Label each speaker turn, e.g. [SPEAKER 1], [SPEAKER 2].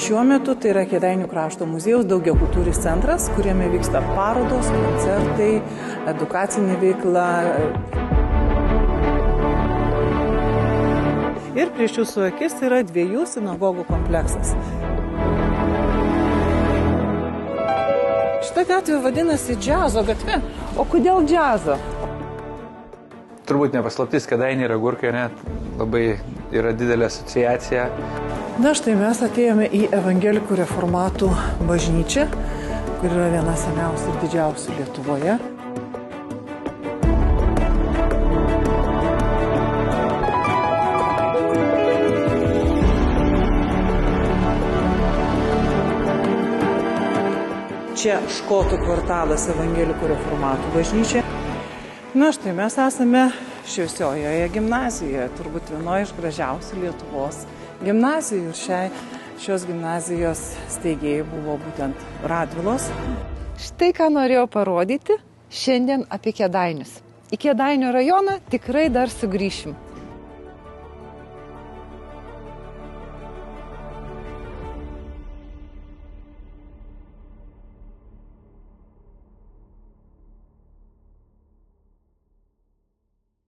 [SPEAKER 1] Šiuo metu tai yra Kėdainių krašto muziejaus daugiakultūris centras, kuriame vyksta parodos, koncertai, edukacinė veikla. Ir prieš jūsų akis yra 2 sinagogų kompleksas. Šita gatvė vadinasi Džiazo gatve.
[SPEAKER 2] O kodėl džiazo?
[SPEAKER 3] Turbūt nepaslaptis, Kėdainiai ir agurkai net labai yra didelė asociacija.
[SPEAKER 1] Na štai mes atėjome į Evangelikų reformatų bažnyčią, kur yra viena seniausių ir didžiausių Lietuvoje. Čia Škotų kvartalas Evangelikų reformatų bažnyčia. Na štai mes esame Šviesiojoje gimnazijoje, turbūt vienoje iš gražiausių Lietuvos gimnazijų. Ir šios gimnazijos steigėjai buvo būtent Radvilos.
[SPEAKER 2] Štai ką norėjau parodyti šiandien apie Kėdainius. Į Kėdainių rajoną tikrai dar sugrįšim.